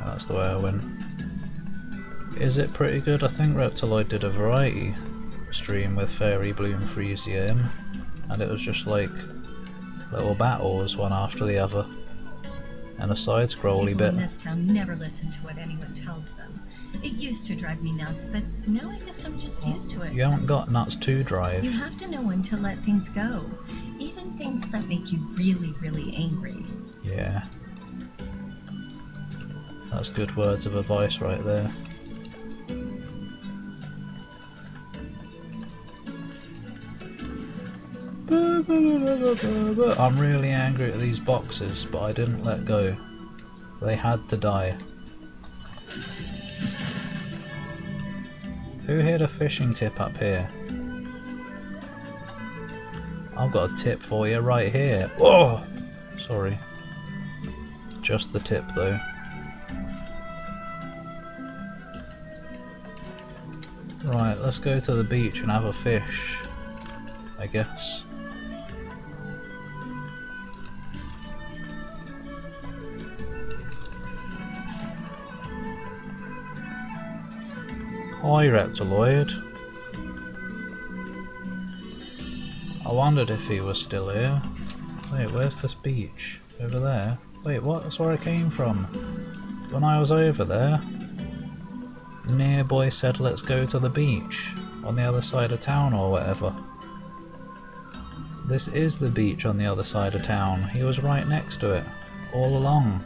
that's the way I went. Is it pretty good? I think Reptiloid did a variety stream with Fairy Bloom Frisium, and it was just like little battles one after the other, and a side-scrolly bit. People in this town never listen to what anyone tells them. It used to drive me nuts, but now I guess I'm just used to it. You haven't got nuts to drive. You have to know when to let things go, even things that make you really, really angry. Yeah. That's good words of advice right there. I'm really angry at these boxes, but I didn't let go. They had to die. Who hid a fishing tip up here? I've got a tip for you right here. Oh! Sorry. Just the tip though. Right, let's go to the beach and have a fish, I guess. Hi Reptiloid. I wondered if he was still here. Wait, where's this beach? Over there? Wait, what? That's where I came from. When I was over there, NieR Boy said let's go to the beach on the other side of town or whatever. This is the beach on the other side of town. He was right next to it all along.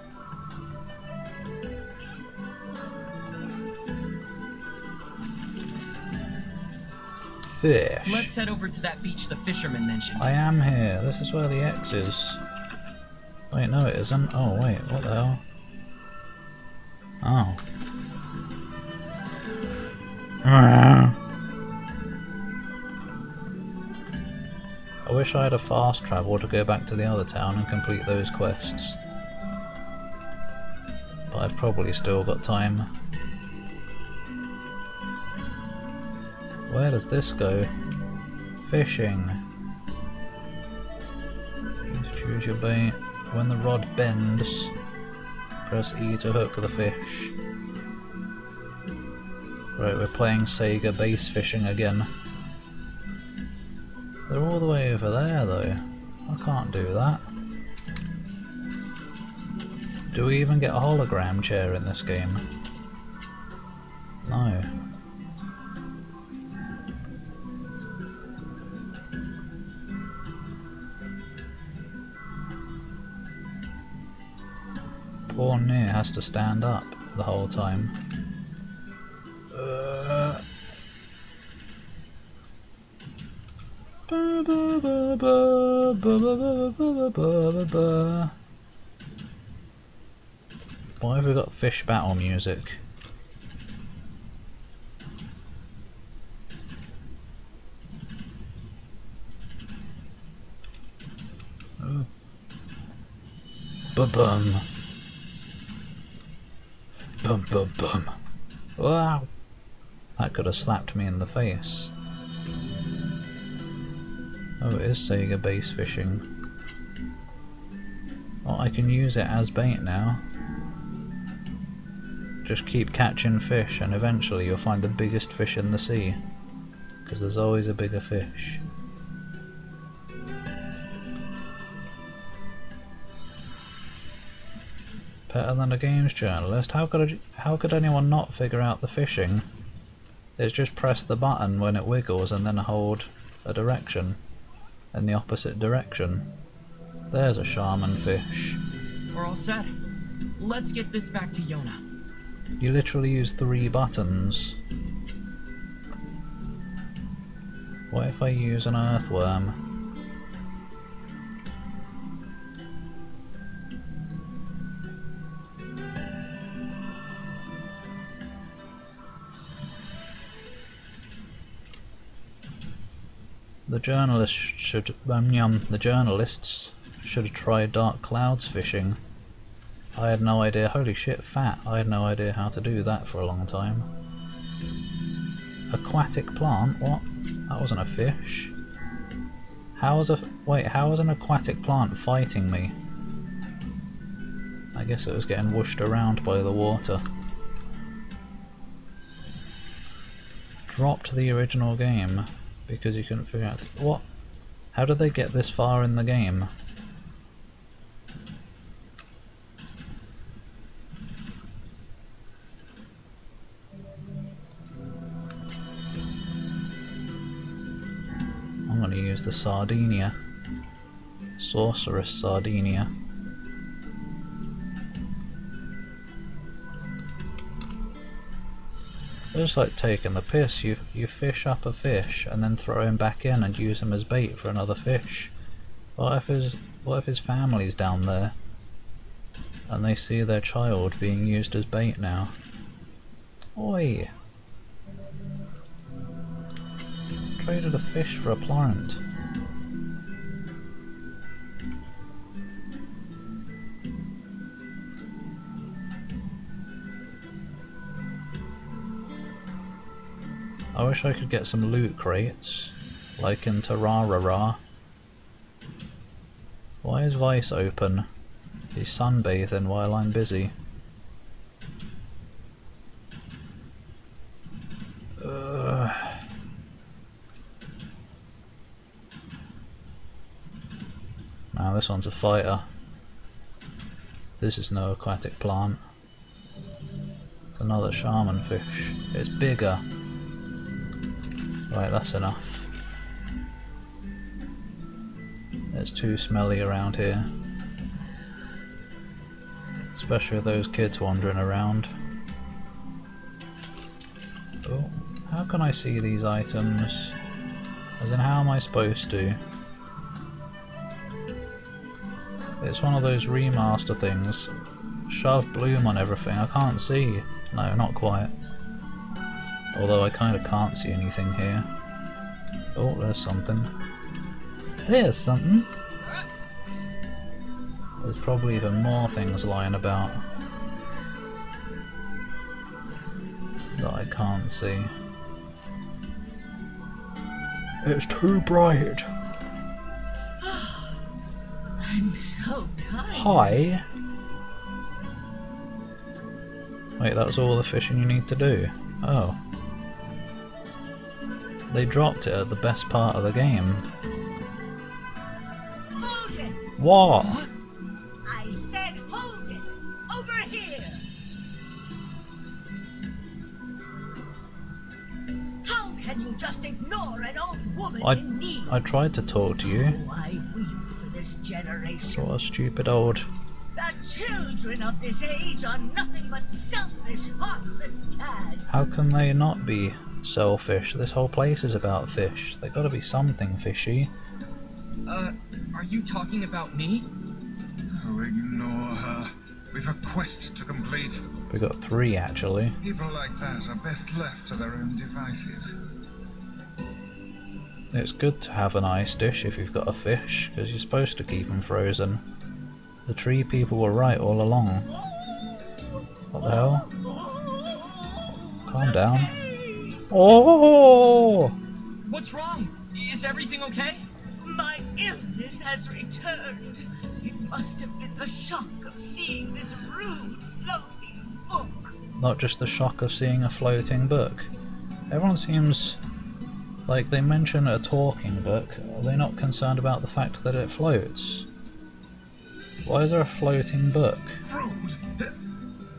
Fish. Let's head over to that beach the fisherman mentioned. I am here. This is where the X is. Wait, no it isn't. Oh wait, what the hell? Oh. I wish I had a fast travel to go back to the other town and complete those quests. But I've probably still got time. Where does this go? Fishing. Choose your bait. When the rod bends, press E to hook the fish. Right, we're playing Sega bass fishing again. They're all the way over there though. I can't do that. Do we even get a hologram chair in this game? No. Poor NieR has to stand up the whole time. Why have we got fish battle music? Oh. Ba-bum. Bum bum bum. Wow! That could have slapped me in the face. Oh, it is Sega bass fishing. Well, I can use it as bait now. Just keep catching fish and eventually you'll find the biggest fish in the sea. Because there's always a bigger fish. Better than a games journalist. How could anyone not figure out the fishing? It's just press the button when it wiggles and then hold a direction in the opposite direction. There's a shaman fish. We're all set. Let's get this back to Yona. You literally use 3 buttons. What if I use an earthworm? The journalists should have tried dark clouds fishing. I had no idea. Holy shit, fat! I had no idea how to do that for a long time. Aquatic plant? What? That wasn't a fish. How was an aquatic plant fighting me? I guess it was getting whooshed around by the water. Dropped the original game because you couldn't figure out... What? How did they get this far in the game? I'm going to use the Sardinia. Sorceress Sardinia. It's like taking the piss. You fish up a fish and then throw him back in and use him as bait for another fish. What if his family's down there and they see their child being used as bait now? Oi! Traded a fish for a plant. I wish I could get some loot crates, like in Terrarara. Why is Vice open? He's sunbathing while I'm busy. Now this one's a fighter. This is no aquatic plant. It's another shaman fish. It's bigger. Right, that's enough. It's too smelly around here. Especially with those kids wandering around. Oh, how can I see these items? As in, how am I supposed to? It's one of those remaster things. Shove bloom on everything. I can't see. No, not quite. Although I kind of can't see anything here. Oh, there's something. There's something! There's probably even more things lying about that I can't see. It's too bright! I'm so tired. Hi! Wait, that's all the fishing you need to do? Oh. They dropped it at the best part of the game. Hold it! What? I said hold it! Over here! How can you just ignore an old woman in need? I tried to talk to you. Oh, I weep for this generation. Sort of stupid old... The children of this age are nothing but selfish, heartless cads. How can they not be selfish? This whole place is about fish. They gotta be something fishy. Are you talking about me? Oh, ignore her. We've a quest to complete. We got 3 actually. People like that are best left to their own devices. It's good to have an ice dish if you've got a fish, because you're supposed to keep them frozen. The tree people were right all along. What the hell? Calm down. Oh! What's wrong? Is everything okay? My illness has returned. It must have been the shock of seeing this rude floating book. Not just the shock of seeing a floating book. Everyone seems like they mention a talking book. Are they not concerned about the fact that it floats? Why is there a floating book? Rude?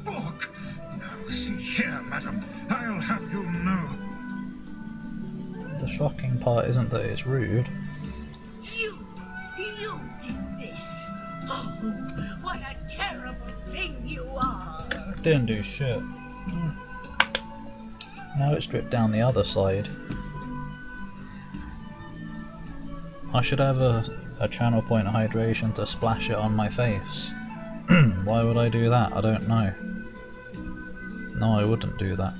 Book? No, see here, madam. I'll have you know. The shocking part isn't that it's rude. You did this. Oh, what a terrible thing you are. Didn't do shit. Now it's dripped down the other side. I should have a channel point hydration to splash it on my face. Why would I do that? I don't know. No, I wouldn't do that.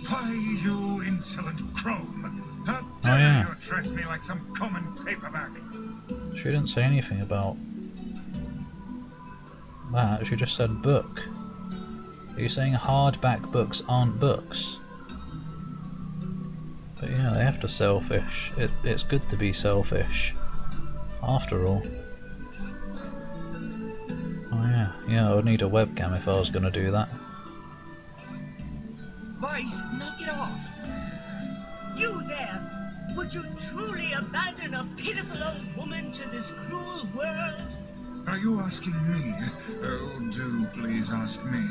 Why, you insolent crone! How dare you address me like some common paperback? She didn't say anything about that, she just said book. Are you saying hardback books aren't books? But yeah, they have to sell fish. It's good to be selfish. After all. Oh yeah, Yeah, I would need a webcam if I was gonna do that. Vice, knock it off. You there! Would you truly abandon a pitiful old woman to this cruel world? Are you asking me? Oh, do please ask me.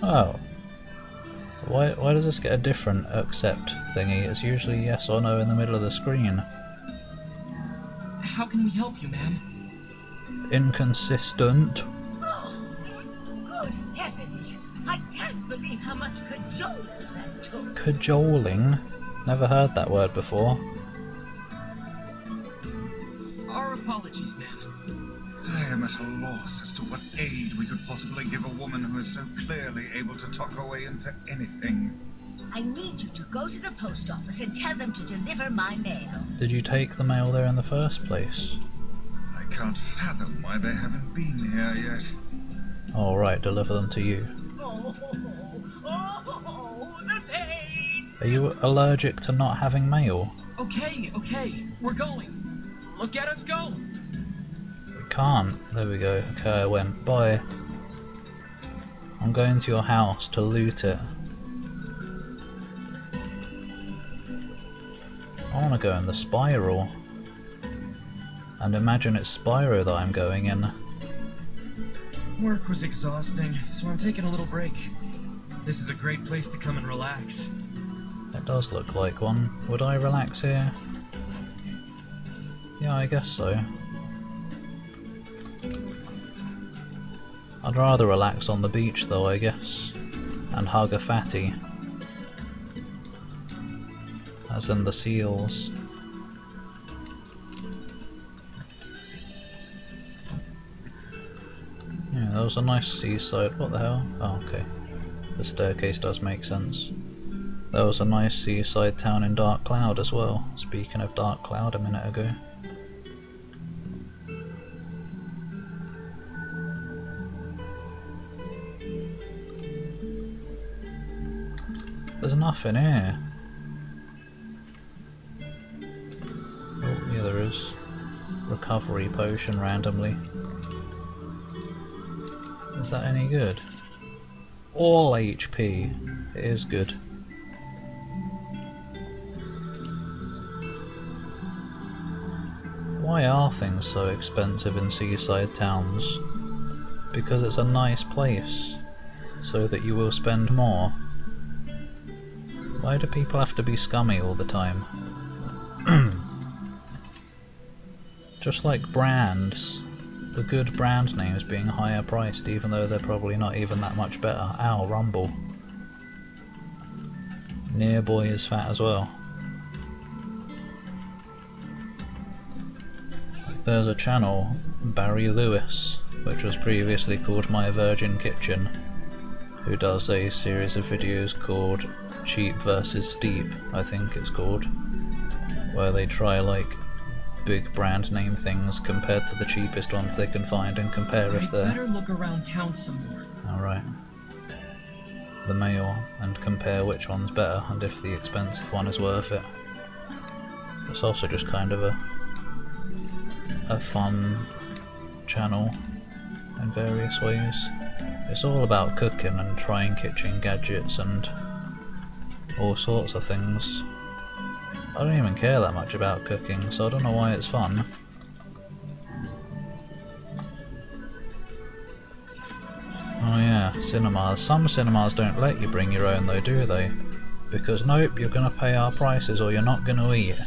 Oh. Why does this get a different accept thingy? It's usually yes or no in the middle of the screen. How can we help you, ma'am? Inconsistent. Oh, good heavens! I can't believe how much cajoling that took. Cajoling? Never heard that word before. Our apologies, ma'am. I am at a loss as to what aid we could possibly give a woman who is so clearly able to talk her way into anything. I need you to go to the post office and tell them to deliver my mail. Did you take the mail there in the first place? I can't fathom why they haven't been here yet. All right, deliver them to you. Oh, the pain! Are you allergic to not having mail? Okay, we're going. Look at us go! We can't. There we go. Okay, I went. Bye. I'm going to your house to loot it. I want to go in the spiral. And imagine it's Spyro that I'm going in. Work was exhausting, so I'm taking a little break. This is a great place to come and relax. It does look like one. Would I relax here? Yeah, I guess so. I'd rather relax on the beach though, I guess. And hug a fatty. As in the seals. Yeah, that was a nice seaside. What the hell? Oh, okay. The staircase does make sense. There was a nice seaside town in Dark Cloud as well. Speaking of Dark Cloud a minute ago. There's nothing here. Oh, yeah there is. Recovery potion randomly. Is that any good? All HP. It is good. Why are things so expensive in seaside towns? Because it's a nice place, so that you will spend more. Why do people have to be scummy all the time? Just like brands. The good brand names being higher priced even though they're probably not even that much better. Ow, rumble. NieR Boy is fat as well. There's a channel, Barry Lewis, which was previously called My Virgin Kitchen, who does a series of videos called Cheap vs Steep, I think it's called, where they try like big brand name things compared to the cheapest ones they can find and compare if they're... better look around town some more. Alright. The mail, and compare which one's better and if the expensive one is worth it. It's also just kind of a fun channel in various ways. It's all about cooking and trying kitchen gadgets and all sorts of things. I don't even care that much about cooking, so I don't know why it's fun. Oh yeah, cinemas. Some cinemas don't let you bring your own though, do they? Because nope, you're gonna pay our prices or you're not gonna eat.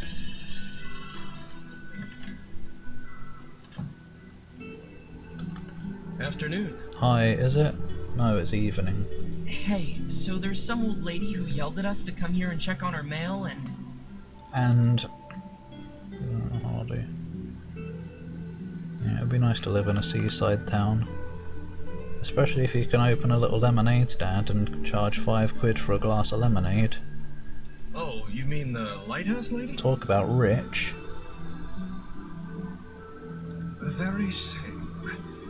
Afternoon. Hi, is it? No, it's evening. Hey, so there's some old lady who yelled at us to come here and check on her mail and... holiday. Yeah, it'd be nice to live in a seaside town. Especially if you can open a little lemonade stand and charge £5 for a glass of lemonade. Oh, you mean the lighthouse lady? Talk about rich. The very same.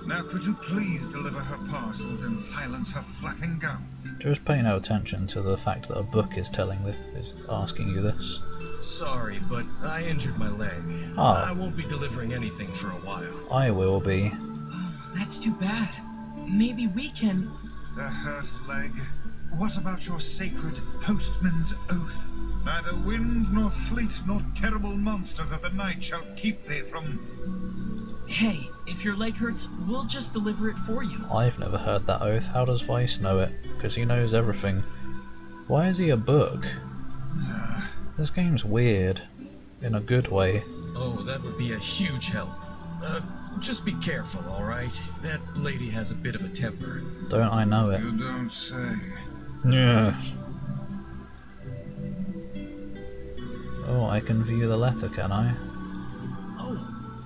Now could you please deliver her parcels and silence her flapping gums? Just pay no attention to the fact that a book is asking you this. Sorry, but I injured my leg. Oh. I won't be delivering anything for a while. I will be. That's too bad. Maybe we can... The hurt leg. What about your sacred postman's oath? Neither wind nor sleet nor terrible monsters of the night shall keep thee from... Hey, if your leg hurts, we'll just deliver it for you. I've never heard that oath. How does Vice know it? Because he knows everything. Why is he a book? This game's weird. In a good way. Oh, that would be a huge help. Just be careful, alright? That lady has a bit of a temper. Don't I know it? You don't say. Yeah. Oh, I can view the letter, can I? Oh,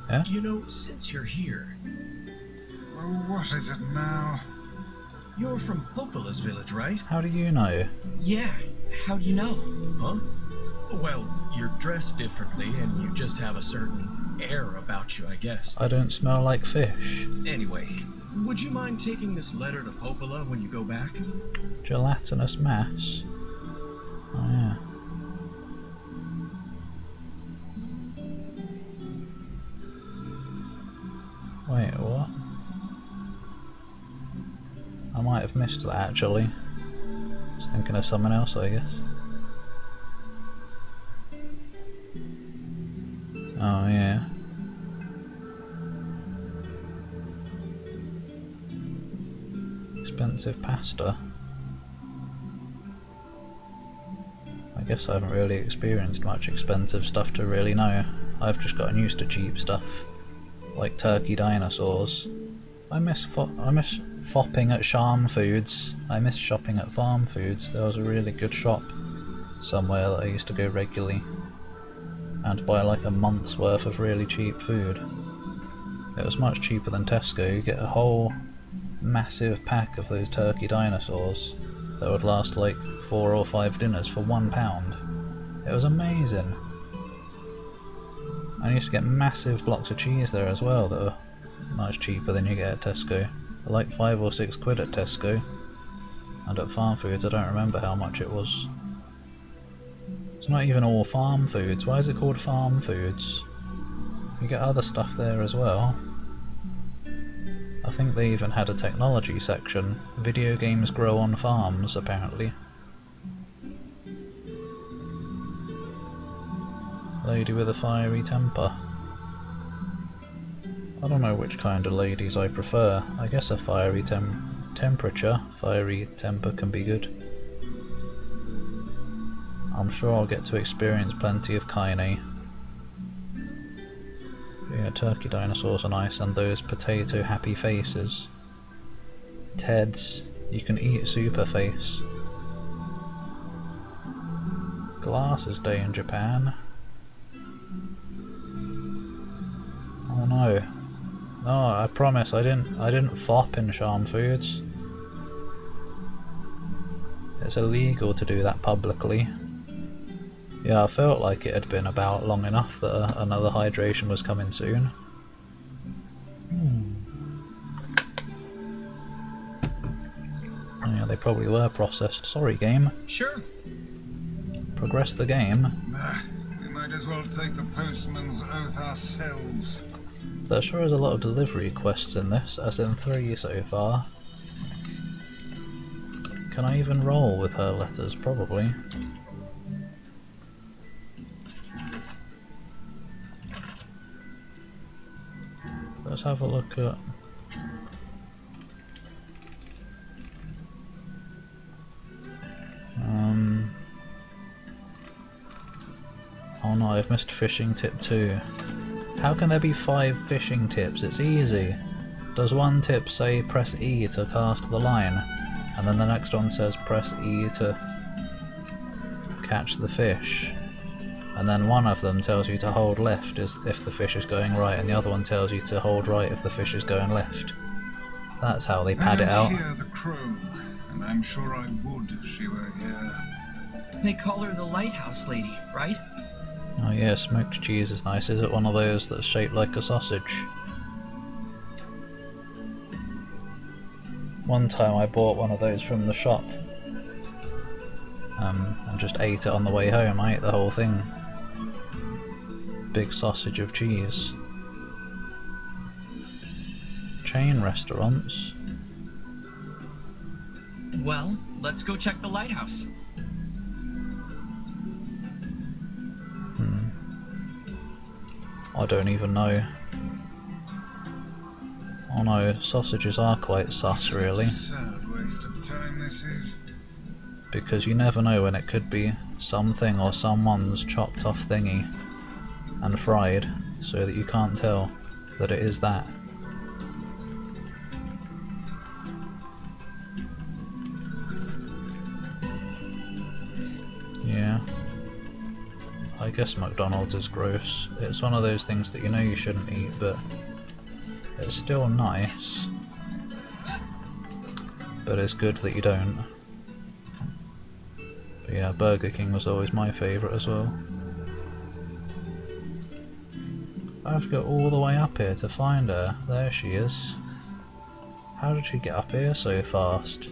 Yeah? you know, since you're here, Well, what is it now? you're from Popola's village, right? How do you know? Yeah, how do you know? Huh? Well, you're dressed differently and you just have a certain air about you, I guess. I don't smell like fish. Anyway, would you mind taking this letter to Popola when you go back? Gelatinous mass. Oh yeah. Wait, what? I might have missed that actually. I was thinking of someone else, I guess. Oh yeah. Expensive pasta. I guess I haven't really experienced much expensive stuff to really know. I've just gotten used to cheap stuff, like turkey dinosaurs. I miss fopping at Charm Foods. I miss shopping at Farm Foods. There was a really good shop somewhere that I used to go regularly and buy like a month's worth of really cheap food. It was much cheaper than Tesco. You get a whole massive pack of those turkey dinosaurs that would last like 4 or 5 dinners for £1. It was amazing. I used to get massive blocks of cheese there as well that are much cheaper than you get at Tesco. They're like 5 or 6 quid at Tesco, and at Farm Foods I don't remember how much it was. It's not even all Farm Foods. Why is it called Farm Foods? You get other stuff there as well. I think they even had a technology section. Video games grow on farms, apparently. Lady with a fiery temper. I don't know which kind of ladies I prefer. I guess a fiery temperature, fiery temper can be good. I'm sure I'll get to experience plenty of Kaine. Yeah, turkey dinosaurs are nice, and those potato happy faces. Ted's, you can eat Superface. Glasses Day in Japan. Oh no. No, I promise I didn't fop in Charm Foods. It's illegal to do that publicly. Yeah, I felt like it had been about long enough that another hydration was coming soon. Oh yeah, they probably were processed. Sorry, game. Sure. Progress the game. We might as well take the postman's oath ourselves. There sure is a lot of delivery quests in this, as in 3 so far. Can I even roll with her letters? Probably. Let's have a look at... Oh no, I've missed fishing tip 2. How can there be 5 fishing tips? It's easy. Does one tip say press E to cast the line, and then the next one says press E to catch the fish? And then one of them tells you to hold left if the fish is going right, and the other one tells you to hold right if the fish is going left. That's how they pad it out. I hear the crow, and I'm sure I would if she were here. They call her the lighthouse lady, right? Oh yeah, smoked cheese is nice. Is it one of those that's shaped like a sausage? One time I bought one of those from the shop and just ate it on the way home. I ate the whole thing. Big sausage of cheese. chain restaurants. Well, let's go check the lighthouse. I don't even know. Oh no, sausages are quite sus really, Absurd waste of time this is. because you never know when it could be something or someone's chopped off thingy and fried, so that you can't tell that it is that. Yeah. I guess McDonald's is gross. It's one of those things that you know you shouldn't eat, but it's still nice. But it's good that you don't. But yeah, Burger King was always my favourite as well. I have to go all the way up here to find her. There she is. How did she get up here so fast?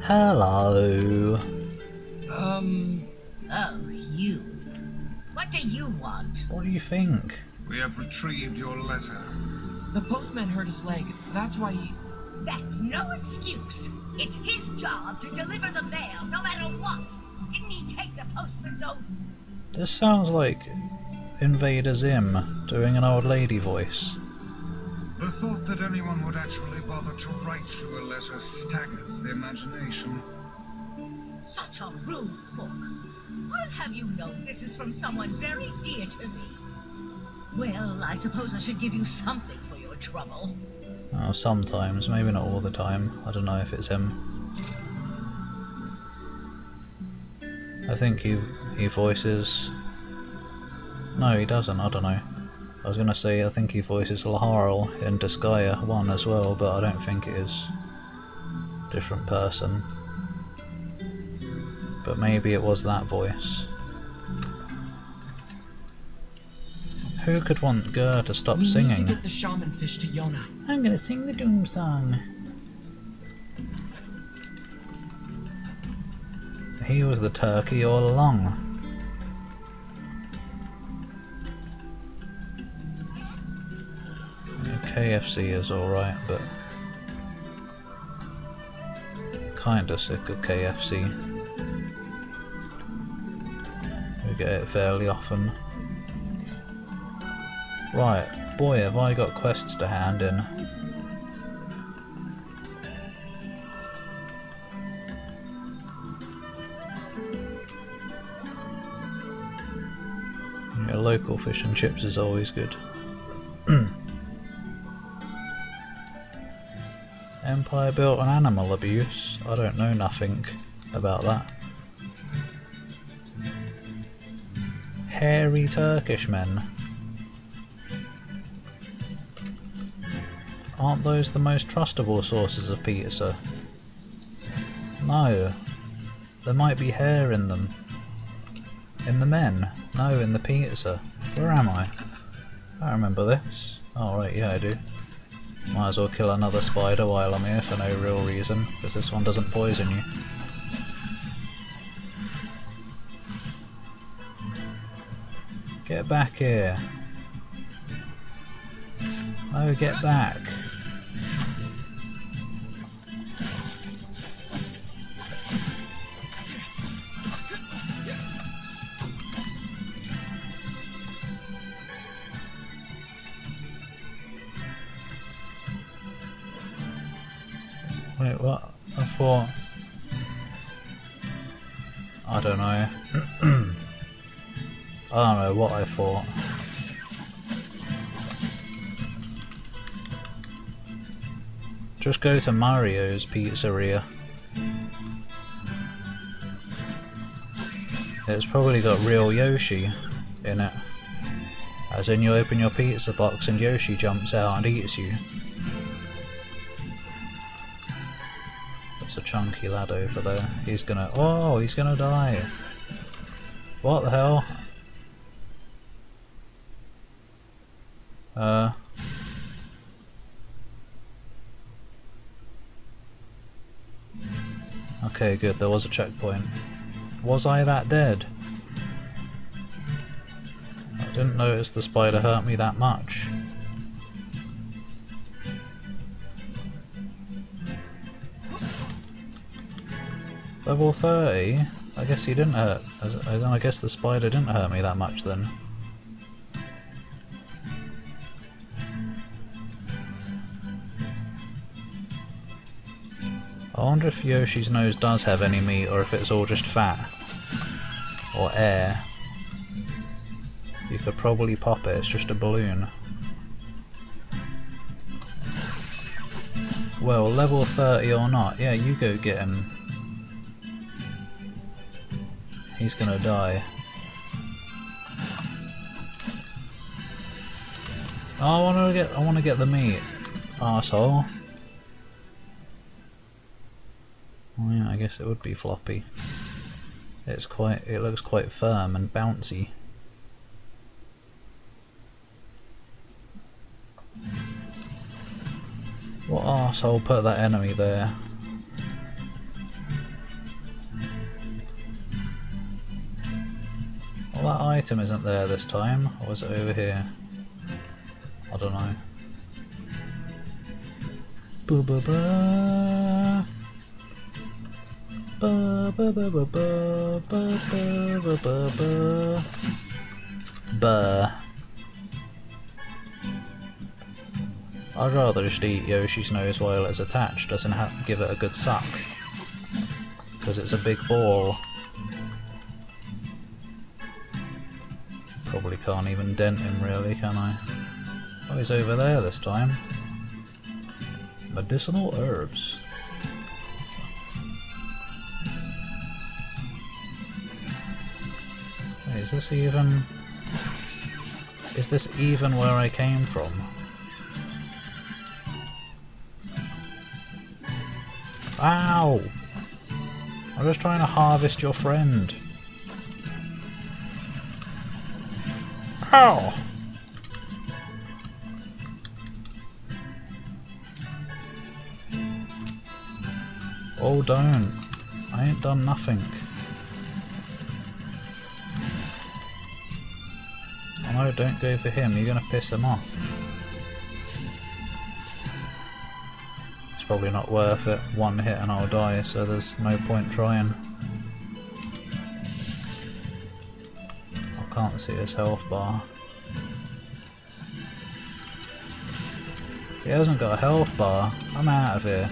Hello. Oh, you. What do you want? What do you think? We have retrieved your letter. The postman hurt his leg. That's why he... That's no excuse. It's his job to deliver the mail, no matter what. Didn't he take the postman's oath? This sounds like Invader Zim doing an old lady voice. The thought that anyone would actually bother to write you a letter staggers the imagination. Such a rude book. I'll have you know this is from someone very dear to me. Well, I suppose I should give you something for your trouble. Oh, sometimes, maybe not all the time. I don't know if it's him. I think he voices... No, he doesn't, I don't know. I was gonna say I think he voices Laharl in Disgaea 1 as well, but I don't think it is. Different person. But maybe it was that voice. Who could want Gur to stop We singing? need to get the shaman fish to Yona. I'm gonna sing the Doom song. He was the turkey all along. Yeah, KFC is alright, but kinda sick of KFC. We get it fairly often. Right, boy have I got quests to hand in. Yeah, local fish and chips is always good. Empire built on animal abuse? I don't know nothing about that. Hairy Turkish men. Aren't those the most trustable sources of pizza? No. There might be hair in them. In the men? No, in the pizza. Where am I? I remember this. Oh right, yeah I do. Might as well kill another spider while I'm here for no real reason, because this one doesn't poison you. Get back here. No, get back. Wait, what? I thought... I don't know. I don't know what I thought. Just go to Mario's pizzeria. It's probably got real Yoshi in it. As in you open your pizza box and Yoshi jumps out and eats you. That's a chunky lad over there. He's gonna... Oh, he's gonna die. What the hell? Okay, good, there was a checkpoint. Was I that dead? Didn't notice the spider hurt me that much. Level 30? I guess he didn't hurt. I guess the spider didn't hurt me that much then. I wonder if Yoshi's nose does have any meat or if it's all just fat. Or air. You could probably pop it, it's just a balloon. Well, level 30 or not, yeah, you go get him. He's gonna die. Oh, I wanna get the meat, arsehole. Oh yeah, I guess it would be floppy. It looks quite firm and bouncy. What arsehole put that enemy there? Well, that item isn't there this time, or is it over here? I don't know. Boo ba ba. Ba ba ba ba ba ba ba ba ba ba. I'd rather just eat Yoshi's nose while it's attached, doesn't have to give it a good suck. Because it's a big ball. Probably can't even dent him really, can I? Oh, he's over there this time. Medicinal herbs. Wait, is this even... Is this even where I came from? Ow! I'm just trying to harvest your friend. Ow! Oh, don't. I ain't done nothing. Oh no, don't go for him, you're gonna piss him off. It's probably not worth it. One hit and I'll die, so there's no point trying. I can't see his health bar. He hasn't got a health bar. I'm out of here.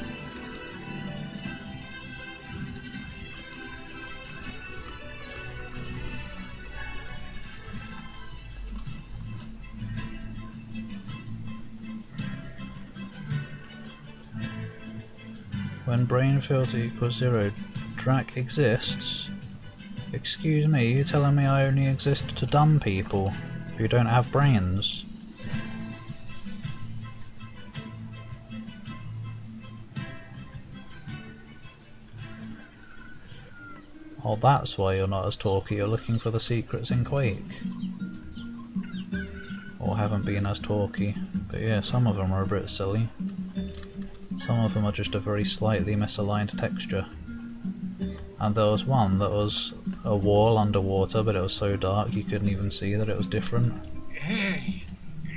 When brain filter equals 0, Drac exists? Excuse me, you telling me I only exist to dumb people who don't have brains? Oh, that's why you're not as talky, you're looking for the secrets in Quake. Or haven't been as talky. But yeah, some of them are a bit silly. Some of them are just a very slightly misaligned texture. And there was one that was a wall underwater, but it was so dark you couldn't even see that it was different. Hey,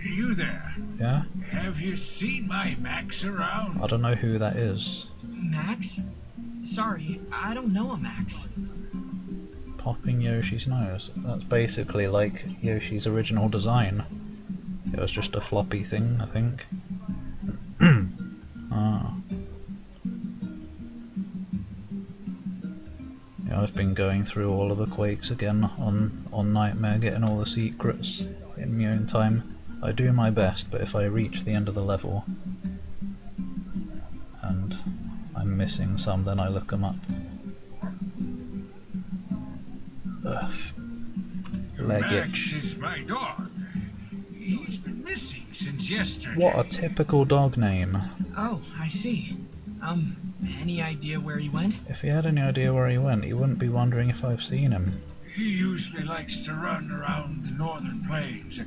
you there? Yeah? Have you seen my Max around? I don't know who that is. Max? Sorry, I don't know a Max. Popping Yoshi's nose. That's basically like Yoshi's original design. It was just a floppy thing, I think. Ah. Yeah, I've been going through all of the Quakes again on Nightmare, getting all the secrets in my own time. I do my best, but if I reach the end of the level and I'm missing some, then I look them up. Ugh. Max is my dog. He's been missing since yesterday. What a typical dog name. Oh, I see. Any idea where he went? If he had any idea where he went, he wouldn't be wondering if I've seen him. He usually likes to run around the northern plains.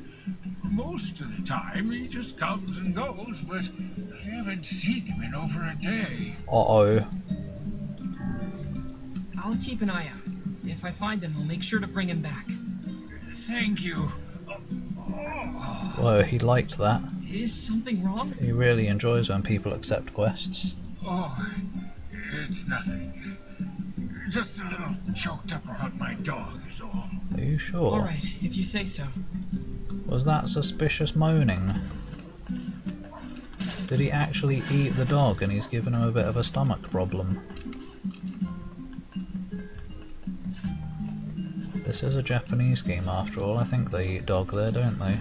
Most of the time he just comes and goes, but I haven't seen him in over a day. Uh-oh. I'll keep an eye out. If I find him, I'll make sure to bring him back. Thank you. Whoa, he liked that. Is something wrong? He really enjoys when people accept quests. Oh, it's nothing. Just a little choked up about my dog is all. Are you sure? Alright, if you say so. Was that suspicious moaning? Did he actually eat the dog and he's given him a bit of a stomach problem? This is a Japanese game after all. I think they eat dog there, don't they?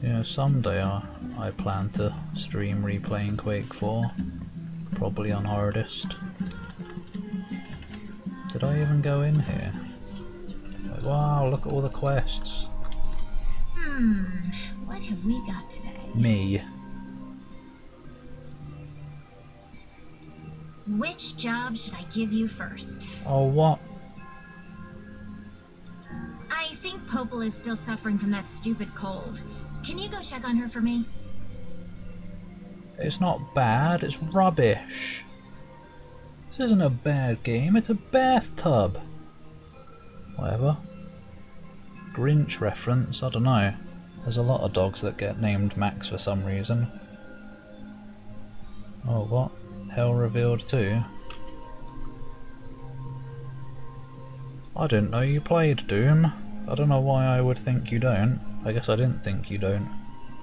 Yeah, someday I plan to stream replaying Quake 4. Probably on hardest. Did I even go in here? Like, wow, look at all the quests. What have we got today? Me. Which job should I give you first? Oh, what? I think Popel is still suffering from that stupid cold. Can you go check on her for me? It's not bad, it's rubbish. This isn't a bad game, it's a bathtub. Whatever. Grinch reference, I don't know. There's a lot of dogs that get named Max for some reason. Oh, what? Hell revealed too? I didn't know you played Doom. I don't know why I would think you don't. I guess I didn't think you don't.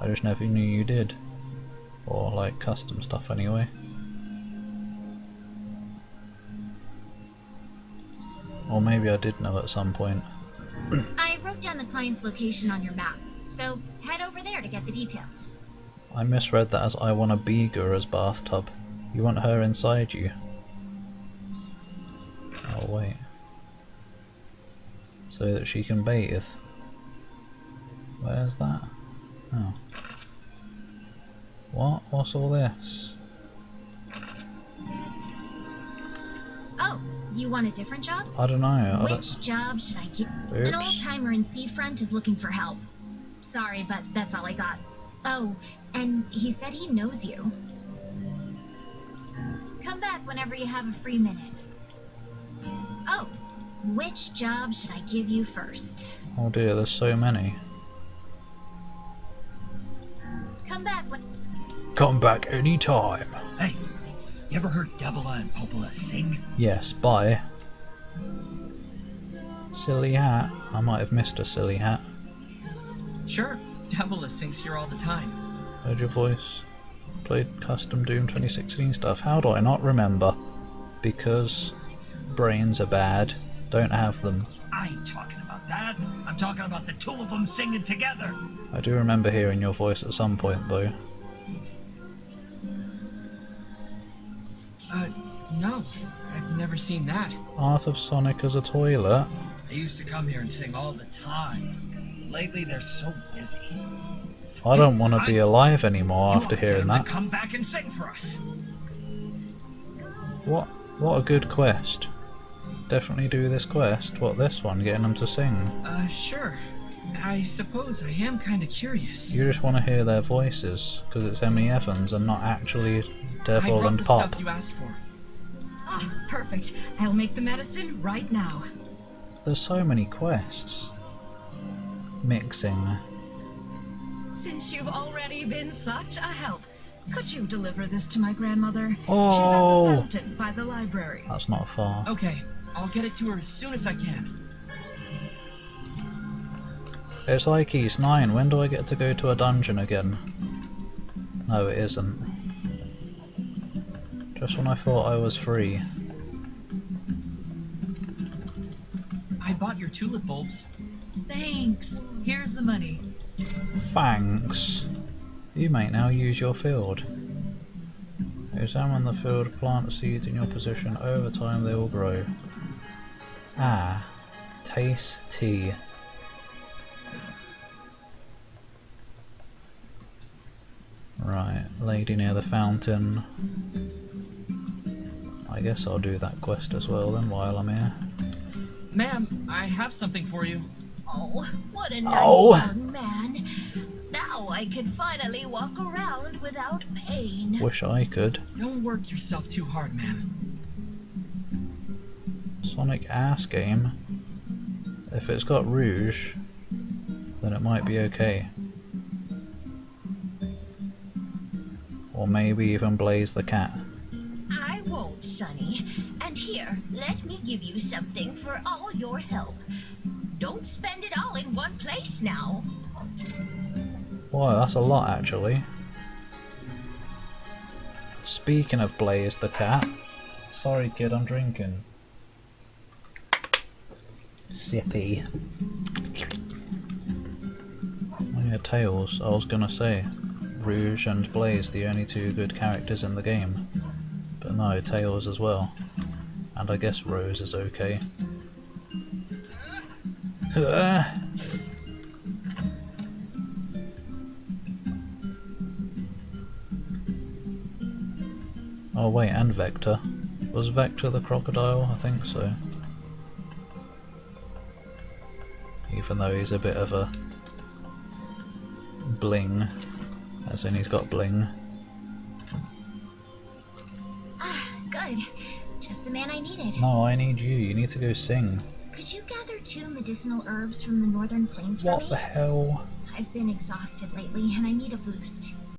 I just never knew you did. Or like custom stuff anyway. Or maybe I did know at some point. I wrote down the client's location on your map, so head over there to get the details. I misread that as I want a Beager's bathtub. You want her inside you? Oh wait. So that she can bathe. Where's that? Oh. What? What's all this? Oh, you want a different job? I don't know. Which job should I give? An old-timer in Seafront is looking for help. Sorry, but that's all I got. Oh, and he said he knows you. Come back whenever you have a free minute. Oh, which job should I give you first? Oh dear, there's so many. Come back when... Come back anytime. Hey, you ever heard Devila and Popola sing? Yes, bye. Silly hat. I might have missed a silly hat. Sure, Devila sings here all the time. Heard your voice. Played custom Doom 2016 stuff. How do I not remember? Because brains are bad. Don't have them. I ain't talking about that. I'm talking about the two of them singing together. I do remember hearing your voice at some point though. No, I've never seen that. Art of Sonic as a toilet? They used to come here and sing all the time. Lately, they're so busy. I don't want to be alive anymore after hearing that. Come back and sing for us. What a good quest. Definitely do this quest. What, this one? Getting them to sing? Sure. I suppose I am kinda curious. You just want to hear their voices, because it's Emmy Evans and not actually Devil I brought and the Pop. stuff you asked for. Ah, perfect. I'll make the medicine right now. There's so many quests. Mixing. Since you've already been such a help, could you deliver this to my grandmother? Oh. She's at the fountain by the library. That's not far. Okay, I'll get it to her as soon as I can. It's like East 9. When do I get to go to a dungeon again? No, it isn't. Just when I thought I was free. I bought your tulip bulbs. Thanks. Here's the money. Thanks. You may now use your field. Examine the field, plant seeds in your position. Over time they will grow. Ah. Taste tea. Right, lady near the fountain. I guess I'll do that quest as well then while I'm here. Ma'am, I have something for you. Oh, what a nice young man. Now I can finally walk around without pain. Wish I could. Don't work yourself too hard, ma'am. Sonic ass game. If it's got Rouge, then it might be okay. Or maybe even Blaze the cat. I won't, Sonny. And here, let me give you something for all your help. Don't spend it all in one place now. Wow, that's a lot actually. Speaking of Blaze the cat. Sorry kid, I'm drinking. Sippy. Oh yeah, Tails, I was gonna say. Rouge and Blaze, the only two good characters in the game. But no, Tails as well. And I guess Rose is okay. Oh wait, and Vector. Was Vector the crocodile? I think so. Even though he's a bit of a bling. As in he's got bling. Ah, good. Just the man I needed. No, I need you. You need to go sing. Could you gather 2 medicinal herbs from the northern plains for me? What the hell? I've been exhausted lately and I need a boost.